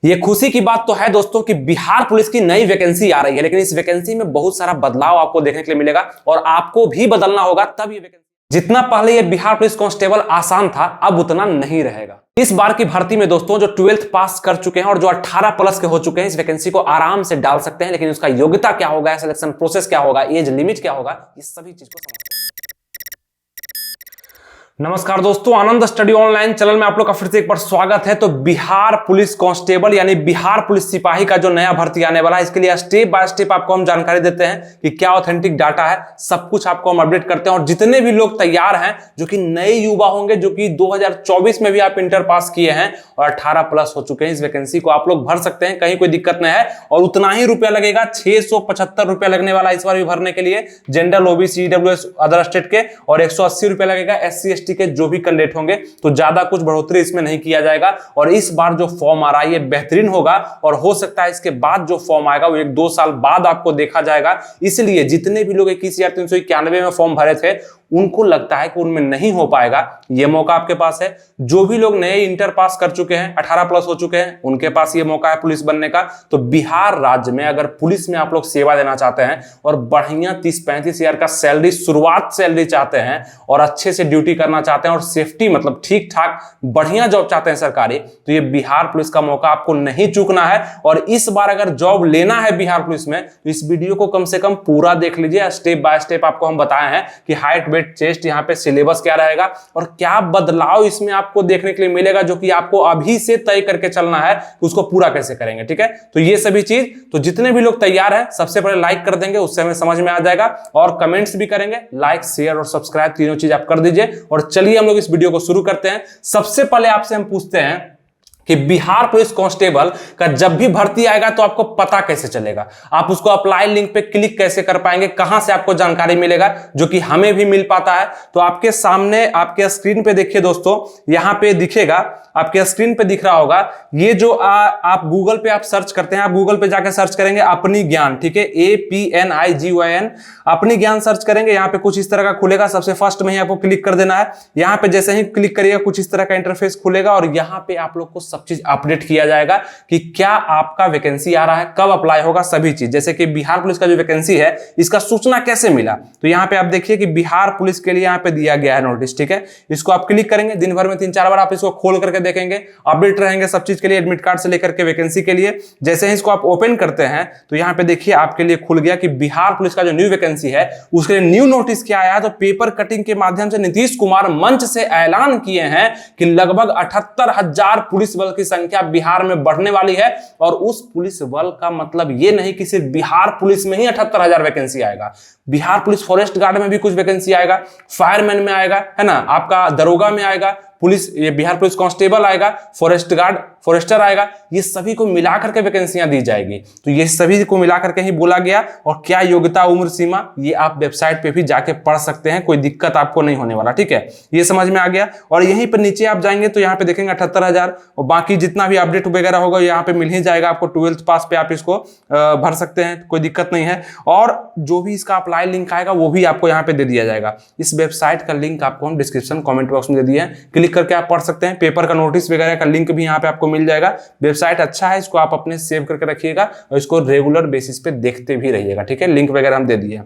ये खुशी की बात तो है दोस्तों कि बिहार पुलिस की नई वैकेंसी आ रही है, लेकिन इस वैकेंसी में बहुत सारा बदलाव आपको देखने के लिए मिलेगा और आपको भी बदलना होगा तब ये वैकेंसी। जितना पहले ये बिहार पुलिस कांस्टेबल आसान था, अब उतना नहीं रहेगा। इस बार की भर्ती में दोस्तों जो 12th पास कर चुके हैं और जो 18 प्लस के हो चुके हैं, इस वैकेंसी को आराम से डाल सकते हैं। लेकिन उसका योग्यता क्या होगा, सिलेक्शन प्रोसेस क्या होगा, एज लिमिट क्या होगा, इस सभी चीज को समझते हैं। नमस्कार दोस्तों, आनंद स्टडी ऑनलाइन चैनल में आप लोग का फिर से एक बार स्वागत है। तो बिहार पुलिस कांस्टेबल यानी बिहार पुलिस सिपाही का जो नया भर्ती आने वाला है, इसके लिए स्टेप बाय स्टेप आपको हम जानकारी देते हैं कि क्या ऑथेंटिक डाटा है, सब कुछ आपको हम अपडेट करते हैं। और जितने भी लोग तैयार हैं, जो कि नए युवा होंगे, जो कि 2024 में भी आप इंटर पास किए हैं और 18 प्लस हो चुके हैं, इस वैकेंसी को आप लोग भर सकते हैं, कहीं कोई दिक्कत नहीं है। और उतना ही रुपया लगेगा, 675 रुपया लगने वाला इस बार भी भरने के लिए, general, OBC, EWS, other state के, और 180 रुपया लगेगा SC ST के जो भी कैंडिडेट होंगे। तो ज्यादा कुछ बढ़ोतरी इसमें नहीं किया जाएगा। और इस बार जो फॉर्म आ रहा है ये बेहतरीन होगा और हो सकता है इसके बाद जो फॉर्म आएगा वो 1-2 साल बाद आपको देखा जाएगा। इसलिए जितने भी लोग 21,391 में फॉर्म भरे थे, उनको लगता है कि उनमें नहीं हो पाएगा, ये मौका आपके पास है। जो भी लोग नए इंटर पास कर चुके हैं, 18 प्लस हो चुके हैं, उनके पास ये मौका है पुलिस बनने का। तो बिहार राज्य में अगर पुलिस में आप लोग सेवा देना चाहते हैं और बढ़िया 30-35 हजार का सैलरी, शुरुआत सैलरी चाहते हैं और अच्छे से ड्यूटी करना चाहते हैं और सेफ्टी मतलब ठीक ठाक बढ़िया जॉब चाहते हैं सरकारी, तो ये बिहार पुलिस का मौका आपको नहीं चूकना है। और इस बार अगर जॉब लेना है बिहार पुलिस में, तो इस वीडियो को कम से कम पूरा देख लीजिए। स्टेप बाय स्टेप आपको हम बताए हैं कि हाइट, वेट, चेस्ट, यहाँ पे सिलेबस क्या रहेगा और क्या बदलाव इसमें आपको देखने के लिए मिलेगा, जो कि आपको अभी से तय करके चलना है कि उसको पूरा कैसे करेंगे। ठीक है, तो ये सभी चीज, तो जितने भी लोग तैयार हैं सबसे पहले लाइक कर देंगे, उससे हमें समझ में आ जाएगा, और कमेंट्स भी करेंगे। लाइक, शेयर और सब्सक्राइब तीनों चीज आप कर दीजिए। और चलिए हम लोग इस वीडियो को शुरू करते हैं। सबसे पहले आपसे हम पूछते हैं कि बिहार पुलिस कांस्टेबल का जब भी भर्ती आएगा तो आपको पता कैसे चलेगा, आप उसको अप्लाई लिंक पे क्लिक कैसे कर पाएंगे, कहां से आपको जानकारी मिलेगा, जो कि हमें भी मिल पाता है। तो आपके सामने आपके स्क्रीन पे देखिए दोस्तों, यहां पे दिखेगा, आपके स्क्रीन पे दिख रहा होगा, ये जो आप गूगल पे आप सर्च करते हैं, आप गूगल पे जाकर सर्च करेंगे अपनी ज्ञान, ठीक है, APNIGYN, अपनी ज्ञान सर्च करेंगे। यहां पे कुछ इस तरह का खुलेगा, सबसे फर्स्ट में ही आपको क्लिक कर देना है। यहां पे जैसे ही क्लिक करिएगा कुछ इस तरह का इंटरफेस खुलेगा और यहां पे आप लोग को सब चीज अपडेट किया जाएगा कि क्या आपका वैकेंसी आ रहा है, कब अप्लाई होगा, सभी चीज। जैसे कि बिहार पुलिस का जो वैकेंसी है, इसका सूचना कैसे मिला, तो यहां पे आप देखिए कि बिहार पुलिस के लिए यहां पे दिया गया है नोटिस, ठीक है। इसको आप क्लिक करेंगे, दिन भर में 3-4 बार आप इसको खोल करके देखेंगे, अपडेट रहेंगे सब चीज के लिए, एडमिट कार्ड से लेकर के वैकेंसी के लिए। जैसे ही इसको आप ओपन करते हैं तो यहां पे देखिए आपके लिए खुल गया कि बिहार पुलिस का जो न्यू वैकेंसी है उसके लिए न्यू नोटिस क्या आया है। तो पेपर कटिंग के माध्यम से नीतीश कुमार मंच से ऐलान किए हैं कि लगभग 78,000 पुलिस बल की संख्या बिहार में बढ़ने वाली है। और उस पुलिस बल का मतलब ये नहीं कि सिर्फ बिहार पुलिस में ही 78,000 वैकेंसी आएगा, बिहार पुलिस फॉरेस्ट गार्ड में भी कुछ वैकेंसी आएगा, फायरमैन में आएगा, है ना, आपका दरोगा में आएगा, पुलिस, ये बिहार पुलिस कांस्टेबल आएगा, फॉरेस्ट गार्ड, फॉरेस्टर आएगा, ये सभी को मिलाकर के वैकेंसियां दी जाएगी। तो ये सभी को मिलाकर के ही बोला गया। और क्या योग्यता, उम्र सीमा, ये आप वेबसाइट पे भी जाके पढ़ सकते हैं, कोई दिक्कत आपको नहीं होने वाला, ठीक है, ये समझ में आ गया। और यहीं पर नीचे आप जाएंगे तो यहाँ पे देखेंगे 78,000, और बाकी जितना भी अपडेट वगैरह होगा यहाँ पे मिल ही जाएगा आपको। 12th पास पे आप इसको भर सकते हैं, कोई दिक्कत नहीं है। और जो भी इसका अप्लाई लिंक आएगा वो भी आपको यहाँ पे दे दिया जाएगा। इस वेबसाइट का लिंक आपको हम डिस्क्रिप्शन कमेंट बॉक्स में दे दिए हैं, क्लिक करके आप पढ़ सकते हैं। पेपर का नोटिस वगैरह का लिंक भी यहाँ पे आपको मिल जाएगा। वेबसाइट अच्छा है, इसको आप अपने सेव करके रखिएगा और इसको रेगुलर बेसिस पे देखते भी रहिएगा, ठीक है। लिंक वगैरह हम दे दिए।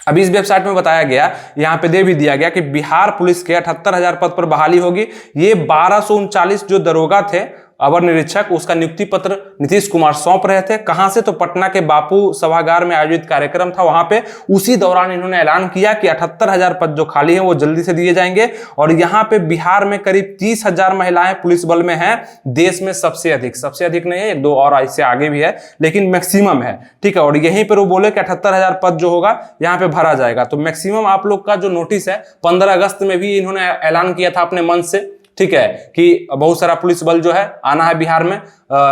अभी इस वेबसाइट में बताया गया, यहाँ पे दे भी दिया गया कि बिहार पुलिस के 78,000 पद पर बहाली होगी। ये 1239 जो दरोगा थे, अवर निरीक्षक, उसका नियुक्ति पत्र नीतीश कुमार सौंप रहे थे। कहां से, तो पटना के बापू सभागार में आयोजित कार्यक्रम था, वहां पे उसी दौरान इन्होंने ऐलान किया कि 78,000 पद जो खाली हैं वो जल्दी से दिए जाएंगे। और यहां पे बिहार में करीब 30,000 महिलाएं पुलिस बल में हैं, देश में सबसे अधिक नहीं है, 1-2 और इससे आगे भी है, लेकिन मैक्सिमम है, ठीक है। और यहीं पर वो बोले कि 78,000 पद जो होगा यहाँ पे भरा जाएगा। तो मैक्सिमम आप लोग का जो नोटिस है, 15 अगस्त में भी इन्होंने ऐलान किया था अपने मंच से, ठीक है, कि बहुत सारा पुलिस बल जो है आना है बिहार में,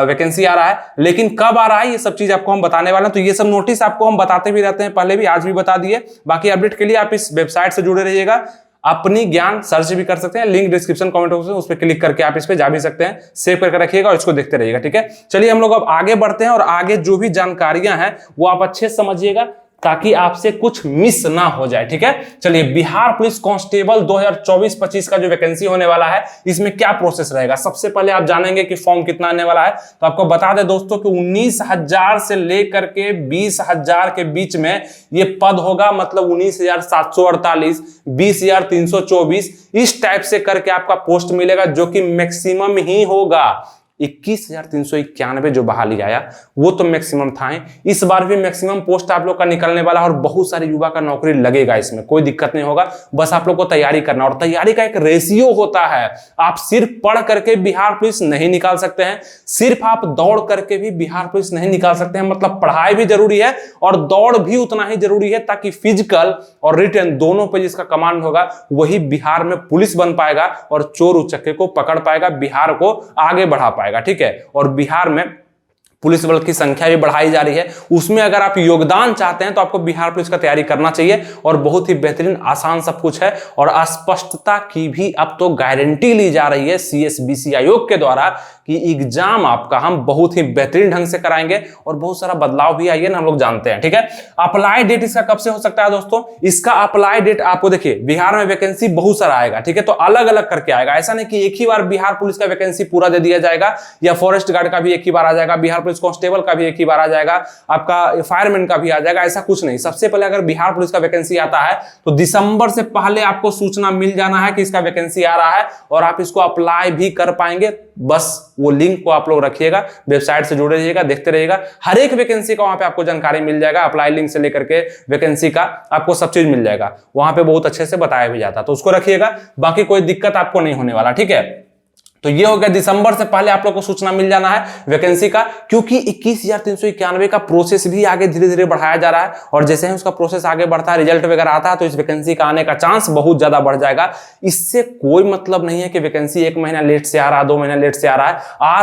वैकेंसी आ रहा है। लेकिन कब आ रहा है ये सब चीज आपको हम बताने वाले हैं। तो ये सब नोटिस आपको हम बताते भी रहते हैं, पहले भी, आज भी बता दिए। बाकी अपडेट के लिए आप इस वेबसाइट से जुड़े रहिएगा। अपनी ज्ञान सर्च भी कर सकते हैं, लिंक डिस्क्रिप्शन कमेंट बॉक्स में, उस पर क्लिक करके आप इस पे जा भी सकते हैं। सेव करके रखिएगा और इसको देखते रहिएगा, ठीक है। चलिए हम लोग अब आगे बढ़ते हैं और आगे जो भी जानकारियां हैं वो आप अच्छे से समझिएगा। ताकि आपसे कुछ मिस ना हो जाए। ठीक है, चलिए बिहार पुलिस कांस्टेबल 2024-25 का जो वैकेंसी होने वाला है, इसमें क्या प्रोसेस रहेगा। सबसे पहले आप जानेंगे कि फॉर्म कितना आने वाला है। तो आपको बता दें दोस्तों कि 19,000 से लेकर के 20,000 के बीच में ये पद होगा, मतलब 19,748, 20,324, इस टाइप से करके आपका पोस्ट मिलेगा, जो कि मैक्सिमम ही होगा। 21,391 जो बहाली आया वो तो मैक्सिमम था ही। इस बार भी मैक्सिमम पोस्ट आप लोग का निकलने वाला है और बहुत सारे युवा का नौकरी लगेगा, इसमें कोई दिक्कत नहीं होगा। बस आप लोग को तैयारी करना, और तैयारी का एक रेशियो होता है। आप सिर्फ पढ़ करके बिहार पुलिस नहीं निकाल सकते हैं, सिर्फ आप दौड़ करके भी बिहार पुलिस नहीं निकाल सकते हैं। मतलब पढ़ाई भी जरूरी है और दौड़ भी उतना ही जरूरी है, ताकि फिजिकल और रिटन दोनों पे जिसका कमांड होगा वही बिहार में पुलिस बन पाएगा और चोर उचक्के को पकड़ पाएगा, बिहार को आगे बढ़ा पाएगा। ठीक है, और बिहार में पुलिस बल की संख्या भी बढ़ाई जा रही है, उसमें अगर आप योगदान चाहते हैं तो आपको बिहार पुलिस का तैयारी करना चाहिए। और बहुत ही बेहतरीन आसान सब कुछ है, और स्पष्टता की भी अब तो गारंटी ली जा रही है CSBC आयोग के द्वारा कि एग्जाम आपका हम बहुत ही बेहतरीन ढंग से कराएंगे, और बहुत सारा बदलाव भी आइए ना, हम लोग जानते हैं। ठीक है, अप्लाई डेट इसका कब से हो सकता है दोस्तों। इसका अप्लाई डेट आपको देखिए, बिहार में वैकेंसी बहुत सारा आएगा, ठीक है, तो अलग अलग करके आएगा। ऐसा नहीं कि एक ही बार बिहार पुलिस का वैकेंसी पूरा दे दिया जाएगा, या फॉरेस्ट गार्ड का भी एक ही बार आ जाएगा, बिहार पुलिस कांस्टेबल का भी एक ही बार आ जाएगा, आपका फायरमैन का भी आ जाएगा, ऐसा कुछ नहीं। सबसे पहले अगर बिहार पुलिस का वैकेंसी आता है तो दिसंबर से पहले आपको सूचना मिल जाना है कि इसका वैकेंसी आ रहा है, और आप इसको अप्लाई भी कर पाएंगे। बस वो लिंक को आप लोग रखिएगा, वेबसाइट से जुड़े रहिएगा, देखते रहिएगा, हर एक वैकेंसी का वहां पे आपको जानकारी मिल जाएगा। अप्लाई लिंक से लेकर के वैकेंसी का आपको सब चीज मिल जाएगा, वहां पे बहुत अच्छे से बताया भी जाता है, तो उसको रखिएगा। बाकी कोई दिक्कत आपको नहीं होने वाला। ठीक है, तो ये हो गया, दिसंबर से पहले आप लोग को सूचना मिल जाना है वैकेंसी का, क्योंकि 21,391 का प्रोसेस भी आगे धीरे धीरे बढ़ाया जा रहा है, और जैसे ही उसका प्रोसेस आगे बढ़ता है, रिजल्ट वगैरह आता है, तो इस वैकेंसी का आने का चांस बहुत ज्यादा बढ़ जाएगा। इससे कोई मतलब नहीं है कि वैकेंसी 1 महीना लेट से आ रहा है, 2 महीना लेट से आ रहा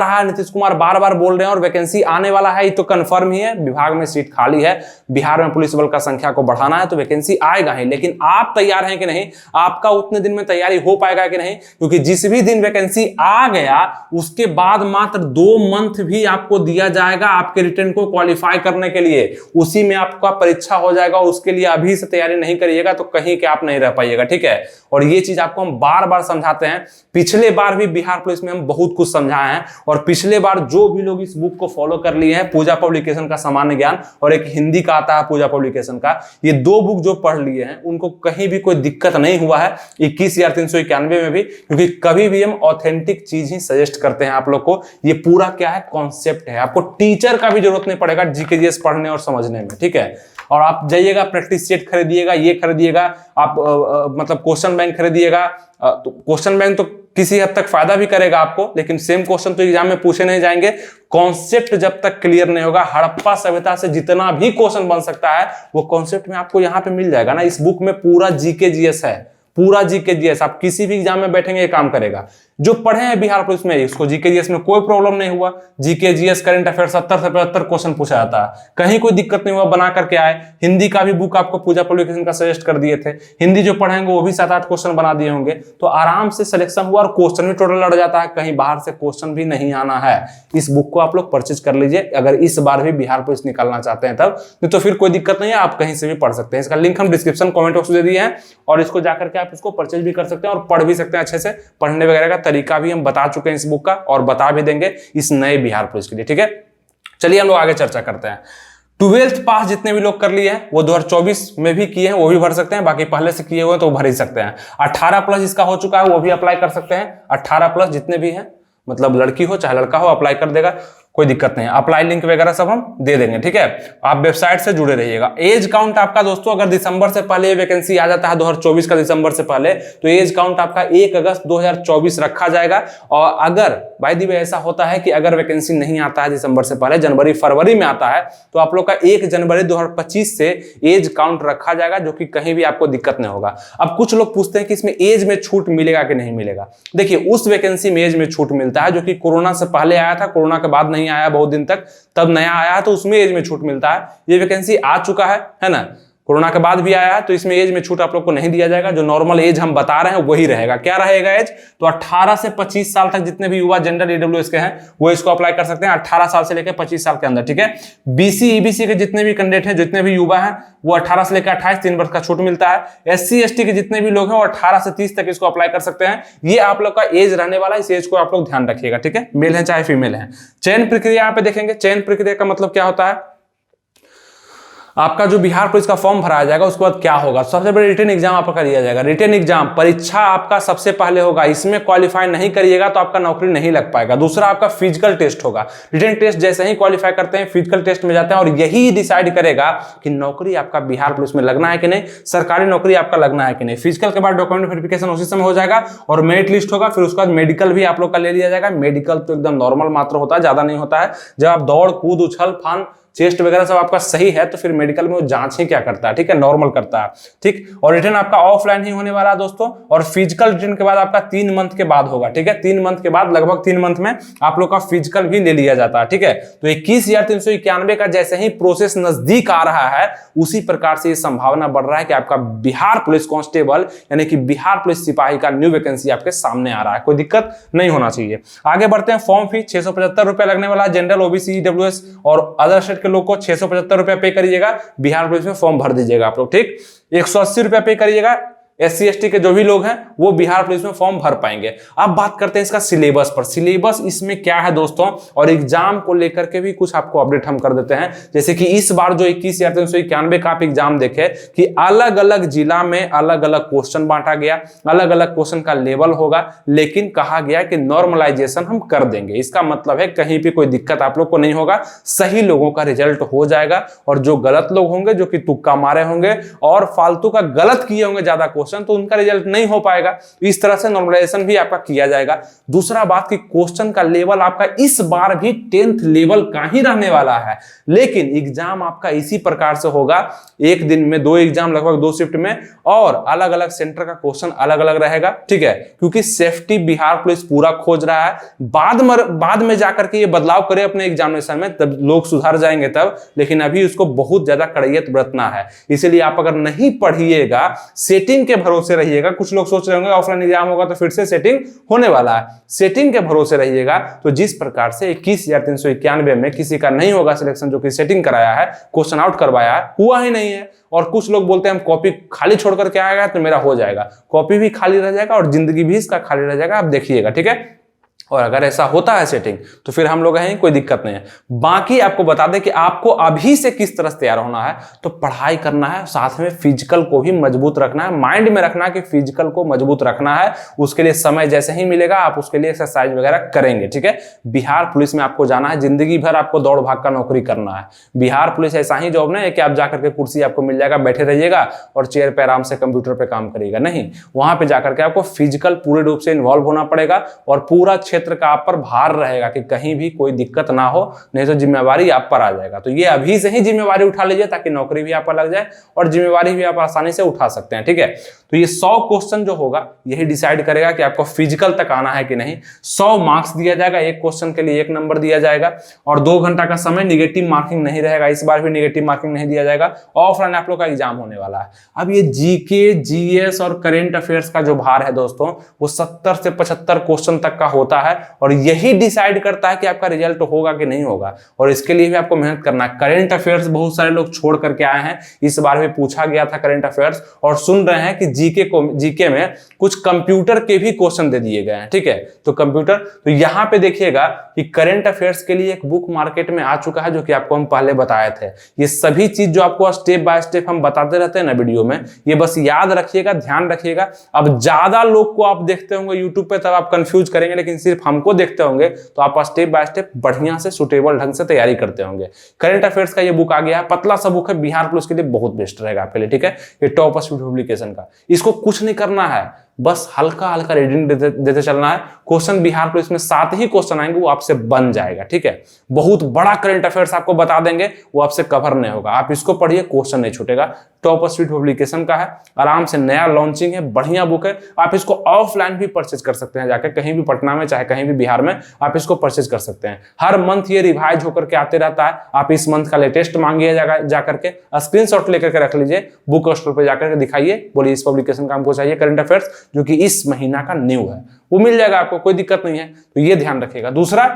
है। नीतीश कुमार बार बार बोल रहे हैं, और वैकेंसी आने वाला है, ये तो कन्फर्म ही है। विभाग में सीट खाली है, बिहार में पुलिस बल का संख्या को बढ़ाना है, तो वैकेंसी आएगा ही। लेकिन आप तैयार हैं कि नहीं, आपका उतने दिन में तैयारी हो पाएगा कि नहीं, क्योंकि जिस भी दिन वैकेंसी आ गया उसके बाद मात्र 2 मंथ भी आपको दिया जाएगा आपके रिटर्न को क्वालिफाई करने के लिए, उसी में आपका परीक्षा हो जाएगा। उसके लिए अभी से तैयारी नहीं करिएगा तो कहीं के आप नहीं रह पाइएगा। ठीक है, और ये चीज आपको हम बार बार समझाते हैं। पिछले बार भी बिहार पुलिस में हम बहुत कुछ समझाए हैं, और पिछले बार जो भी लोग इस बुक को फॉलो कर लिए हैं, पूजा पब्लिकेशन का सामान्य ज्ञान और एक हिंदी का आता है पूजा पब्लिकेशन का, ये 2 बुक जो पढ़ लिए हैं उनको कहीं भी कोई दिक्कत नहीं हुआ है 21,391 में भी, क्योंकि कभी भी हम ऑथेंटिक चीज ही सजेस्ट करते हैं आप लोग को। ये पूरा क्या है, कॉन्सेप्ट है, आपको टीचर का भी जरूरत नहीं पड़ेगा GK-GS पढ़ने और समझने में। ठीक है, और आप जाइएगा प्रैक्टिस सेट खरीदिएगा, ये खरीदिएगा, आप मतलब क्वेश्चन बैंक खरीदिएगा। तो क्वेश्चन बैंक तो किसी हद तक फायदा भी करेगा आपको, लेकिन सेम क्वेश्चन तो एग्जाम में पूछे नहीं जाएंगे। कॉन्सेप्ट जब तक क्लियर नहीं होगा, हड़प्पा सभ्यता से जितना भी क्वेश्चन बन सकता है वो कॉन्सेप्ट में आपको यहाँ पे मिल जाएगा ना। इस बुक में पूरा GK-GS है, पूरा GK-GS। आप किसी भी एग्जाम में बैठेंगे ये काम करेगा। जो पढ़े हैं बिहार पुलिस में, इसको GK-GS में कोई प्रॉब्लम नहीं हुआ। GK-GS करंट अफेयर 70 से 75 क्वेश्चन पूछा जाता है, कहीं कोई दिक्कत नहीं हुआ, बना करके आए। हिंदी का भी बुक आपको पूजा पब्लिकेशन का सजेस्ट कर दिए थे, हिंदी जो पढ़ेंगे वो भी 7-8 क्वेश्चन बना दिए होंगे, तो आराम से सिलेक्शन हुआ। और क्वेश्चन भी टोटल लड़ जाता है, कहीं बाहर से क्वेश्चन भी नहीं आना है। इस बुक को आप लोग परचेज कर लीजिए अगर इस बार भी बिहार पुलिस निकालना चाहते हैं तब, नहीं तो फिर कोई दिक्कत नहीं है, आप कहीं से भी पढ़ सकते हैं। इसका लिंक हम डिस्क्रिप्शन कमेंट बॉक्स में दे दिए हैं, और इसको जाकर के आप इसको परचेज भी कर सकते हैं और पढ़ भी सकते हैं अच्छे से। पढ़ने वगैरह का तरीका भी हम बता चुके हैं इस बुक का, और बता भी देंगे इस नए बिहार पुलिस के लिए। ठीक है, चलिए हम लोग आगे चर्चा करते हैं। 12th पास जितने भी लोग कर लिए हैं वो 2024 में भी किए हैं, वो भी भर सकते हैं। बाकी पहले से किए हुए हैं तो भर ही सकते हैं। 18+ इसका हो चुका है, वो भी अप्लाई कर सकते हैं। 18+ जितने भी हैं, मतलब लड़की हो चाहे लड़का हो, अप्लाई कर देगा, कोई दिक्कत नहीं है। अप्लाई लिंक वगैरह सब हम दे देंगे। ठीक है, आप वेबसाइट से जुड़े रहिएगा। एज काउंट आपका दोस्तों, अगर दिसंबर से पहले वैकेंसी आ जाता है 2024 का दिसंबर से पहले, तो एज काउंट आपका 1 अगस्त 2024 रखा जाएगा। और अगर भाई दी ऐसा होता है कि अगर वैकेंसी नहीं आता है दिसंबर से पहले, जनवरी फरवरी में आता है, तो आप लोग का 1 जनवरी 2025 से एज काउंट रखा जाएगा, जो कि कहीं भी आपको दिक्कत नहीं होगा। अब कुछ लोग पूछते हैं कि इसमें एज में छूट मिलेगा कि नहीं मिलेगा। देखिए, उस वैकेंसी में एज में छूट मिलता है जो कि कोरोना से पहले आया था, कोरोना के बाद नहीं आया बहुत दिन तक, तब नया आया है, तो उसमें एज में छूट मिलता है। ये वैकेंसी आ चुका है ना, कोरोना के बाद भी आया है, तो इसमें एज में छूट आप लोग को नहीं दिया जाएगा। जो नॉर्मल एज हम बता रहे हैं वही रहेगा। क्या रहेगा एज? तो 18 से 25 साल तक जितने भी युवा जनरल ईडब्ल्यूएस के हैं वो इसको अप्लाई कर सकते हैं, 18 साल से लेकर 25 साल के अंदर, ठीक है। बीसी ईबीसी के जितने भी कैंडिडेट हैं, जितने भी युवा हैं, वो 18 से लेकर 28 3 वर्ष का छूट मिलता है। एससी एसटी के जितने भी लोग हैं वो 18 से 30 तक इसको अप्लाई कर सकते हैं। ये आप लोग का एज रहने वाला है, इस एज को आप लोग ध्यान रखिएगा, ठीक है, मेल है चाहे फीमेल है। चयन प्रक्रिया यहाँ पे देखेंगे। चयन प्रक्रिया का मतलब क्या होता है? आपका जो बिहार पुलिस का फॉर्म भराया जाएगा उसके बाद क्या होगा? सबसे पहले रिटन एग्जाम आपका लिया जाएगा। रिटन एग्जाम परीक्षा आपका सबसे पहले होगा, इसमें क्वालिफाई नहीं करिएगा तो आपका नौकरी नहीं लग पाएगा। दूसरा आपका फिजिकल टेस्ट होगा। रिटन टेस्ट जैसे ही क्वालिफाई करते हैं फिजिकल टेस्ट में जाते हैं, और यही डिसाइड करेगा कि नौकरी आपका बिहार पुलिस में लगना है कि नहीं, सरकारी नौकरी आपका लगना है कि नहीं। फिजिकल के बाद डॉक्यूमेंट वेरिफिकेशन उसी समय हो जाएगा और मेरिट लिस्ट होगा। फिर उसके बाद मेडिकल भी आप लोग का ले लिया जाएगा। मेडिकल तो एकदम नॉर्मल मात्र होता है, ज्यादा नहीं होता है। जब आप दौड़ कूद उछल फान चेस्ट वगैरह सब आपका सही है तो फिर मेडिकल में वो जांच ही क्या करता है, ठीक है, नॉर्मल करता है, ठीक। और रिटर्न आपका ऑफलाइन ही होने वाला है दोस्तों। और फिजिकल रिटर्न के बाद आपका 3 मंथ के बाद होगा, ठीक है। 3 मंथ के बाद, लगभग 3 मंथ में आप लोग का फिजिकल भी ले लिया जाता है, ठीक है। तो 21,391 का जैसे ही प्रोसेस नजदीक आ रहा है उसी प्रकार से ये संभावना बढ़ रहा है कि आपका बिहार पुलिस कांस्टेबल यानी कि बिहार पुलिस सिपाही का न्यू वैकेंसी आपके सामने आ रहा है। कोई दिक्कत नहीं होना चाहिए। आगे बढ़ते हैं। फॉर्म फी 675 रुपए लगने वाला है। जनरल, ओबीसी, ईडब्ल्यूएस और अदर स्टेट के लोग को 675 रुपया पे करिएगा। बिहार पुलिस में फॉर्म भर दीजिएगा आप लोग, ठीक। 180 रुपया पे करिएगा। एससी एसटी के जो भी लोग हैं वो बिहार पुलिस में फॉर्म भर पाएंगे। अब बात करते हैं इसका सिलेबस पर। सिलेबस इसमें क्या है दोस्तों, और एग्जाम को लेकर के भी कुछ आपको अपडेट हम कर देते हैं। जैसे कि इस बार जो 21,391 का आप एग्जाम देखे कि अलग अलग जिला में अलग अलग क्वेश्चन बांटा गया, अलग अलग क्वेश्चन का लेवल होगा, लेकिन कहा गया कि नॉर्मलाइजेशन हम कर देंगे। इसका मतलब है कहीं भी कोई दिक्कत आप लोग को नहीं होगा, सही लोगों का रिजल्ट हो जाएगा। और जो गलत लोग होंगे, जो कि तुक्का मारे होंगे और फालतू का गलत किए होंगे ज्यादा क्वेश्चन, तो उनका रिजल्ट नहीं हो पाएगा। इस तरह से नॉर्मलाइजेशन भी आपका किया जाएगा। दूसरा बात कि क्वेश्चन का लेवल आपका इस बार भी 10th लेवल का ही रहने वाला है, लेकिन एग्जाम आपका इसी प्रकार से होगा। एक दिन में 2 एग्जाम, लगभग 2 शिफ्ट में, और अलग अलग सेंटर का क्वेश्चन अलग अलग रहेगा, ठीक है। क्योंकि सेफ्टी बिहार पुलिस पूरा खोज रहा है। बाद में जाकर के ये बदलाव करे अपने एग्जामिनेशन में, तब लोग सुधार जाएंगे तब, लेकिन अभी उसको बहुत ज्यादा कड़ियत बरतना है। इसीलिए आप अगर नहीं पढ़िएगा, सेटिंग के भरोसे रहिएगा। कुछ लोग सोच रहे होंगे ऑफलाइन एग्जाम होगा तो फिर से सेटिंग होने वाला है, सेटिंग के भरोसे रहिएगा। तो जिस प्रकार से 21,391 में किसी का नहीं होगा सिलेक्शन, जो कि सेटिंग कराया है, क्वेश्चन आउट करवाया है, हुआ ही नहीं है। और कुछ लोग बोलते हैं हम कॉपी खाली छोड़ करके आएगा तो मेरा हो जाएगा। कॉपी भी खाली रह जाएगा और जिंदगी भी इसका खाली रह जाएगा, आप देखिएगा, ठीक है। और अगर ऐसा होता है सेटिंग तो फिर हम लोग हैं, कोई दिक्कत नहीं है। बाकी आपको बता दें कि आपको अभी से किस तरह से तैयार होना है। तो पढ़ाई करना है, साथ में फिजिकल को भी मजबूत रखना है। माइंड में रखना है कि फिजिकल को मजबूत रखना है। उसके लिए समय जैसे ही मिलेगा आप उसके लिए एक्सरसाइज वगैरह करेंगे, ठीक है। बिहार पुलिस में आपको जाना है, जिंदगी भर आपको दौड़ भाग का नौकरी करना है। बिहार पुलिस ऐसा ही जॉब नहीं है कि आप जाकर के कुर्सी आपको मिल जाएगा, बैठे रहिएगा और चेयर पे आराम से कंप्यूटर पे काम करिएगा, नहीं। वहां पे जाकर के आपको फिजिकल पूरे रूप से इन्वॉल्व होना पड़ेगा और पूरा क्षेत्र का आप पर भार रहेगा कि कहीं भी कोई दिक्कत ना हो, नहीं तो जिम्मेवारी आप पर आ जाएगा। तो ये अभी से ही जिम्मेवारी उठा लीजिए ताकि नौकरी भी आप पर लग जाए और जिम्मेवारी भी आप आसानी से उठा सकते हैं, ठीक है। तो ये 100 क्वेश्चन जो होगा यही डिसाइड करेगा कि आपको फिजिकल तक आना है कि नहीं। 100 मार्क्स दिया जाएगा, एक क्वेश्चन के लिए 1 नंबर दिया जाएगा और 2 घंटा का समय। निगेटिव मार्किंग नहीं रहेगा, इस बार भी निगेटिव मार्किंग नहीं दिया जाएगा। ऑफलाइन आप लोग का एग्जाम होने वाला है। अब ये जीके, जीएस और करेंट अफेयर्स का जो भार है दोस्तों, वो 70 से 75 क्वेश्चन तक का होता है और यही डिसाइड करता है कि आपका रिजल्ट होगा कि नहीं होगा। और इसके लिए भी आपको मेहनत करना है। करेंट अफेयर्स बहुत सारे लोग छोड़ करके आए हैं, इस बार भी पूछा गया था करेंट अफेयर्स, और सुन रहे हैं कि जीके में कुछ कंप्यूटर के भी क्वेश्चन दे दिए गए हैं, ठीक है। तो कंप्यूटर, तो यहां पे देखिएगा कि करेंट अफेयर्स के लिए एक बुक मार्केट में आ चुका है, जो कि आपको हम पहले बताए थे। ये सभी चीज जो आपको स्टेप बाय स्टेप हम बताते रहते हैं ना वीडियो में, ये बस याद रखिएगा, ध्यान रखिएगा। अब ज्यादा लोग को आप देखते होंगे यूट्यूब पे, तब आप कंफ्यूज करेंगे, लेकिन सिर्फ हमको देखते होंगे तो आप स्टेप बाय स्टेप बढ़िया से सुटेबल ढंग से तैयारी करते होंगे। करंट अफेयर्स का ये बुक आ गया है, पतला सा बुक है, बिहार पुलिस के लिए बहुत बेस्ट रहेगा आपके लिए, ठीक है। ये टॉप स्पीड पब्लिकेशन का, इसको कुछ नहीं करना है, बस हल्का हल्का रीडिंग देते चलना है। क्वेश्चन बिहार पुलिस में 7 ही क्वेश्चन आएंगे, वो आपसे बन जाएगा, ठीक है। बहुत बड़ा करंट अफेयर्स आपको बता देंगे, वो आपसे कवर नहीं होगा। आप इसको पढ़िए, क्वेश्चन नहीं छूटेगा। टॉप स्पीड पब्लिकेशन का है, आराम से नया लॉन्चिंग है, बढ़िया बुक है। आप इसको ऑफलाइन भी परचेज कर सकते हैं, जाकर कहीं भी पटना में चाहे कहीं भी बिहार में आप इसको परचेज कर सकते हैं। हर मंथ ये रिवाइज होकर के आते रहता है। आप इस मंथ का लेटेस्ट मांगिए जाकर के, स्क्रीनशॉट लेकर के रख लीजिए, बुक स्टोर पे जाकर के दिखाइए, बोलिए इस पब्लिकेशन का हमको चाहिए करंट अफेयर्स जो कि इस महीना का न्यू है, वो मिल जाएगा आपको, कोई दिक्कत नहीं है। तो ये ध्यान रखिएगा। दूसरा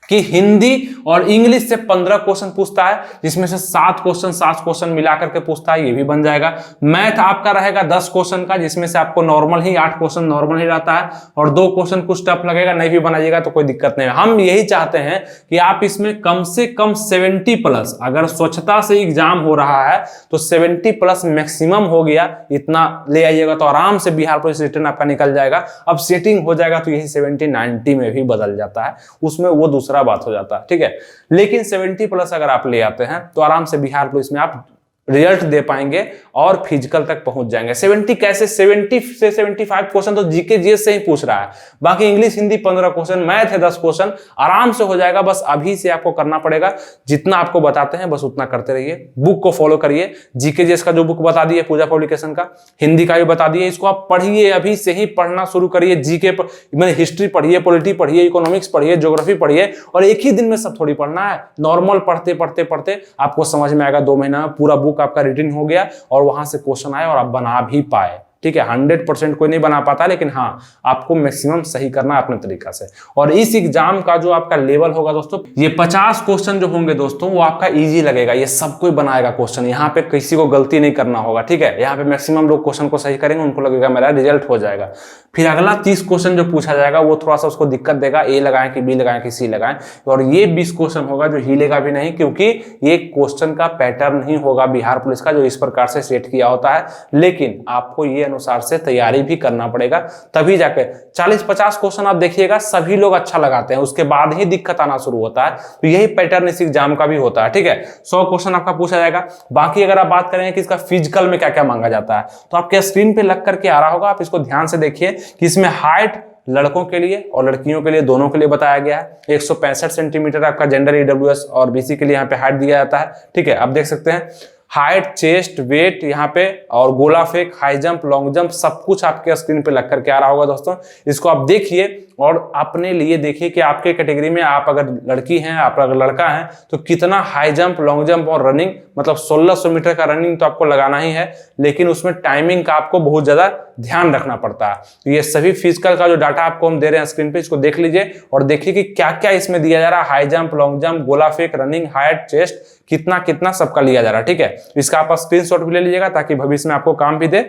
कि हिंदी और इंग्लिश से 15 क्वेश्चन पूछता है, जिसमें से 7 क्वेश्चन मिलाकर के पूछता है, ये भी बन जाएगा। मैथ आपका रहेगा 10 क्वेश्चन का, जिसमें से आपको नॉर्मल ही 8 क्वेश्चन नॉर्मल ही रहता है और 2 क्वेश्चन कुछ टफ लगेगा, नहीं भी बनाइएगा तो कोई दिक्कत नहीं है। हम यही चाहते हैं कि आप इसमें कम से कम 70+, अगर स्वच्छता से एग्जाम हो रहा है तो 70+ मैक्सिमम हो गया, इतना ले आइएगा तो आराम से बिहार पुलिस रिटर्न आपका निकल जाएगा। अब सेटिंग हो जाएगा तो यही 70-90 में भी बदल जाता है, उसमें वो दूसरा बात हो जाता है, ठीक है। लेकिन 70+ अगर आप ले आते हैं तो आराम से बिहार पुलिस में आप रिजल्ट दे पाएंगे और फिजिकल तक पहुंच जाएंगे। 70 कैसे, 70 से 75 क्वेश्चन तो जीके जीएस से ही पूछ रहा है, बाकी इंग्लिश हिंदी 15 क्वेश्चन, मैथ है 10 क्वेश्चन, आराम से हो जाएगा। बस अभी से आपको करना पड़ेगा, जितना आपको बताते हैं बस उतना करते रहिए। बुक को फॉलो करिए, जीके जीएस का जो बुक बता दिए पूजा पब्लिकेशन का, हिंदी का भी बता दिए, इसको आप पढ़िए, अभी से ही पढ़ना शुरू करिए। जीके मैंने हिस्ट्री पढ़िए, पॉलिटी पढ़िए, इकोनॉमिक्स पढ़िए, ज्योग्राफी पढ़िए, और एक ही दिन में सब थोड़ी पढ़ना है। नॉर्मल पढ़ते पढ़ते पढ़ते आपको समझ में आएगा, 2 महीना में पूरा बुक आपका रिटन हो गया और वहां से क्वेश्चन आए और आप बना भी पाए, ठीक है। 100% कोई नहीं बना पाता, लेकिन हाँ आपको मैक्सिमम सही करना है अपने तरीका से। और इस एग्जाम का जो आपका लेवल होगा दोस्तों, ये 50 क्वेश्चन जो होंगे दोस्तों, वो आपका इजी लगेगा। ये सब कोई बनाएगा क्वेश्चन, यहाँ पे किसी को गलती नहीं करना होगा, ठीक है। यहाँ पे मैक्सिमम लोग क्वेश्चन को सही करेंगे, उनको लगेगा मेरा रिजल्ट हो जाएगा। फिर अगला 30 क्वेश्चन जो पूछा जाएगा वो थोड़ा सा उसको दिक्कत देगा, ए लगाएं कि बी लगाएं कि सी लगाएं। और ये 20 क्वेश्चन होगा जो हिलेगा भी नहीं, क्योंकि ये क्वेश्चन का पैटर्न ही होगा बिहार पुलिस का जो इस प्रकार से सेट किया होता है। लेकिन आपको ये अनुसार से तैयारी भी करना पड़ेगा, तभी जाके 40-50 क्वेश्चन आप देखिएगा सभी लोग अच्छा लगाते हैं, उसके बाद ही दिक्कत आना शुरू होता है। तो यही पैटर्न इस एग्जाम का भी होता है, ठीक है। 100 क्वेश्चन आपका पूछा जाएगा। बाकी अगर आप बात करेंगे कि इसका फिजिकल में क्या क्या मांगा जाता है, तो आपके स्क्रीन पे लग करके आ रहा होगा, आप इसको ध्यान से देखिए कि इसमें हाइट लड़कों के लिए और लड़कियों के लिए दोनों के लिए बताया गया है। 165 सेंटीमीटर आपका जेंडर ईडब्ल्यूएस और बीसी के लिए यहाँ पे हाइट दिया जाता है, ठीक है। आप देख सकते हैं हाइट, चेस्ट, वेट यहाँ पे, और गोला फेंक, हाई जंप, लॉन्ग जंप, सब कुछ आपके स्क्रीन पे लग करके आ रहा होगा दोस्तों। इसको आप देखिए और अपने लिए देखिए कि आपके कैटेगरी में आप अगर लड़की हैं, आप अगर लड़का हैं, तो कितना हाई जंप, लॉन्ग जंप और रनिंग, मतलब 1600 मीटर का रनिंग तो आपको लगाना ही है, लेकिन उसमें टाइमिंग का आपको बहुत ज्यादा ध्यान रखना पड़ता है। तो ये सभी फिजिकल का जो डाटा आपको हम दे रहे हैं स्क्रीन पे, इसको देख लीजिए और देखिए कि क्या क्या इसमें दिया जा रहा है। हाई जंप, लॉन्ग जंप, गोला फेंक, रनिंग, हाइट, चेस्ट, कितना कितना सबका लिया जा रहा है, ठीक है। इसका आप स्क्रीनशॉट भी ले लीजिएगा ताकि भविष्य में आपको काम भी दे,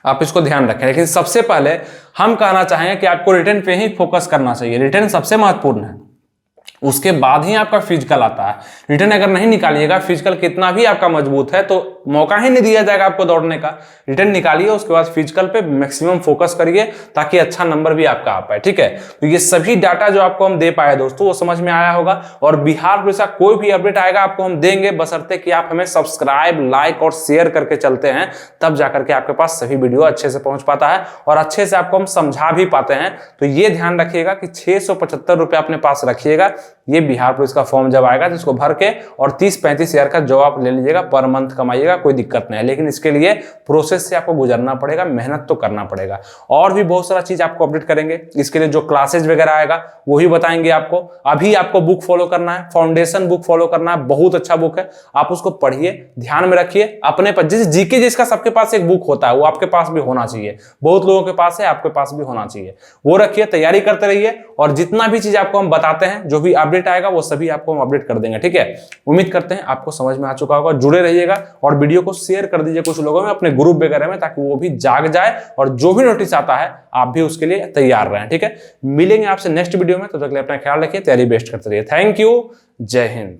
आप इसको ध्यान रखें। लेकिन सबसे पहले हम कहना चाहेंगे कि आपको रिटन पे ही फोकस करना चाहिए, रिटन सबसे महत्वपूर्ण है, उसके बाद ही आपका फिजिकल आता है। रिटन अगर नहीं निकालिएगा, फिजिकल कितना भी आपका मजबूत है तो मौका ही नहीं दिया जाएगा आपको दौड़ने का। रिटन निकालिए, उसके बाद फिजिकल पे मैक्सिमम फोकस करिए ताकि अच्छा नंबर भी आपका आ पाए, ठीक है। तो ये सभी डाटा जो आपको हम दे पाए दोस्तों, वो समझ में आया होगा। और बिहार पुलिस का कोई भी अपडेट आएगा आपको हम देंगे, बशर्ते कि आप हमें सब्सक्राइब, लाइक और शेयर करके चलते हैं, तब जाकर के आपके पास सभी वीडियो अच्छे से पहुंच पाता है और अच्छे से आपको हम समझा भी पाते हैं। तो ये ध्यान रखिएगा कि 675 रुपये अपने पास रखिएगा। ये बिहार पुलिस का फॉर्म जब आएगा तो इसको भर के और 30-35 हजार का जॉब आप ले लीजिएगा, पर मंथ कमाइएगा, कोई दिक्कत नहीं है। लेकिन इसके लिए प्रोसेस से आपको गुजरना पड़ेगा, मेहनत तो करना पड़ेगा। और भी बहुत सारा चीज आपको अपडेट करेंगे, इसके लिए जो क्लासेज वगैरह आएगा वही बताएंगे आपको। अभी आपको बुक फॉलो करना है, फाउंडेशन बुक फॉलो करना है, बहुत अच्छा बुक है, आप उसको पढ़िए, ध्यान में रखिए अपने पास। जैसे जीके जिसका सबके पास एक बुक होता है, वो आपके पास भी होना चाहिए, बहुत लोगों के पास है, आपके पास भी होना चाहिए, वो रखिए, तैयारी करते रहिए। और जितना भी चीज आपको हम बताते हैं, जो भी अपडेट आएगा वो सभी आपको हम अपडेट कर देंगे, ठीक है। उम्मीद करते हैं आपको समझ में आ चुका होगा, जुड़े रहिएगा और वीडियो को शेयर कर दीजिए कुछ लोगों में, अपने ग्रुप वगैरह में, ताकि वो भी जाग जाए और जो भी नोटिस आता है आप भी उसके लिए तैयार रहें, ठीक है। मिलेंगे आपसे नेक्स्ट वीडियो में, तब तक के लिए अपना ख्याल रखिए, तैयारी बेस्ट करते रहिए। थैंक यू, जय हिंद।